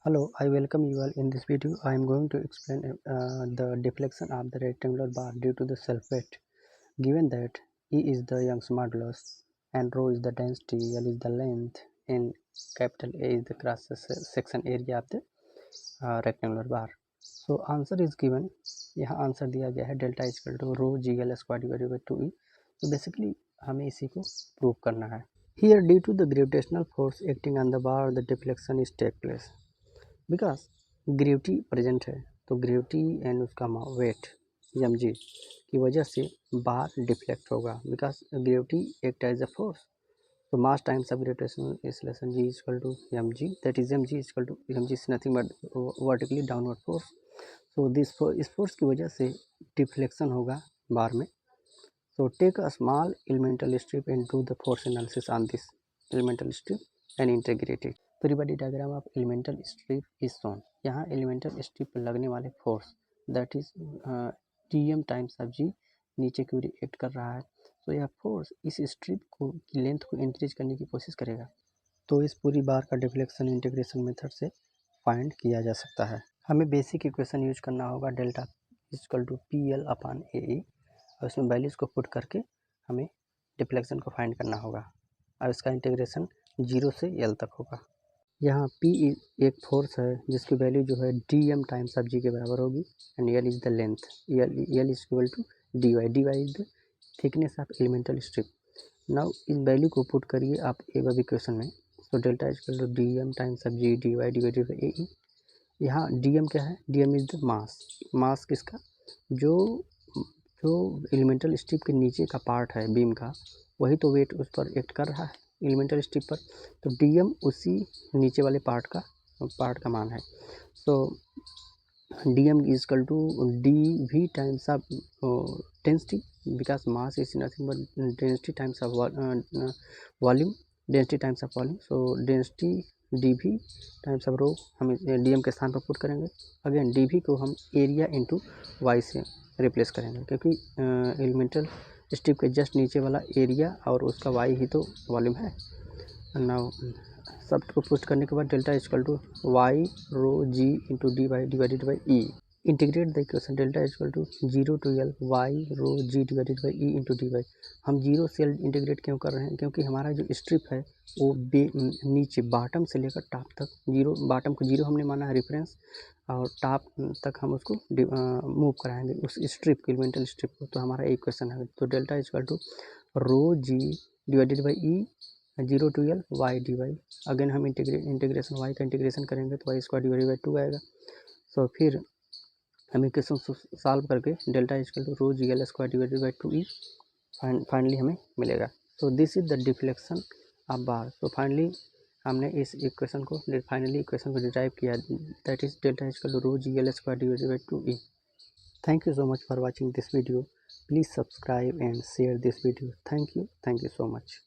Hello, I welcome you all. In this video, I am going to explain the deflection of the rectangular bar due to the self-weight. Given that E is the Young's modulus and rho is the density, L is the length, and capital A is the cross-section area of the rectangular bar. So answer is given. यहाँ answer दिया गया है delta equal to rho g L square divided by 2E. तो basically हमें इसी को prove करना है. Here, due to the gravitational force acting on the bar, the deflection is take place. Because gravity present है तो ग्रेविटी एंड उसका weight M G की वजह से बार डिफ्लेक्ट होगा because gravity act as a force. तो mass times of gravitational acceleration G equal to M G, that is M G equal to M G is nothing but vertically downward force. So इस force की वजह से deflection होगा bar में. So take a small elemental strip and do the force analysis on this elemental strip and integrate it. Free body diagram of elemental strip is shown. यहाँ elemental strip पर लगने वाले force that is T M times of g नीचे की ओर act कर रहा है. तो यह फोर्स इस स्ट्रिप को की लेंथ को इंक्रीज करने की कोशिश करेगा. तो इस पूरी बार का डिफ्लेक्शन इंटीग्रेशन मेथड से फाइंड किया जा सकता है. हमें बेसिक इक्वेशन यूज करना होगा delta equal to P L upon A E और उसमें वैल्यूज़ को पुट करके हमें डिफ्लेक्शन को फाइंड करना होगा और इसका इंटीग्रेशन 0 से एल तक होगा. यहाँ P एक फोर्स है जिसकी वैल्यू जो है D M times of G के बराबर होगी and L is the length. L is equal to D Y is the thickness of elemental strip. Now इस वैल्यू को पुट करिए आप एबव इक्वेशन में. तो delta is equal to D M times of G D Y divided by A E. यहाँ D M क्या है? D M is the mass. Mass किसका? जो जो एलिमेंटल स्ट्रिप के नीचे का पार्ट है बीम का, वही तो वेट उस पर एक्ट कर रहा है एलिमेंटल स्ट्रिप पर. तो डी एम उसी नीचे वाले पार्ट का मान है. So D M is equal to D V times of density because mass is nothing but density times of volume. Density times of volume. So density D V times of rho हम D M के स्थान पर put करेंगे. Again D we को हम area into Y से replace करेंगे क्योंकि एलिमेंटल स्ट्रिप के जस्ट नीचे वाला एरिया और उसका वाई ही तो वॉल्यूम है. नाउ सब को पुट करने के बाद delta equal to y rho g into d Y divided by E. Integrate the equation delta equal to 0 to L y rho g divided by E into d y. हम 0 से L integrate क्यों कर रहे हैं? क्योंकि हमारा जो strip है वो नीचे बॉटम से लेकर टॉप तक जीरो, बॉटम को 0 हमने माना है रेफरेंस और टॉप तक हम उसको मूव कराएंगे उस स्ट्रिप को, एलिमेंटल स्ट्रिप को. तो हमारा इक्वेशन है. तो delta equal to rho g divided by E 0 to L y d y. Again हम इंटीग्रेशन वाई का इंटीग्रेशन करेंगे तो वाई स्क्वायर डिवाइडेड बाई 2 आएगा. सो फिर हम इक्वेशन सॉल्व करके delta equal to rho g L square divided by 2E finally हमें मिलेगा. So this is the deflection of bar. तो फाइनली हमने इस इक्वेशन को डिराइव किया that is delta equal to rho g L square divided by 2E. Thank you so much for watching this video. Please subscribe and share this video. Thank you so much.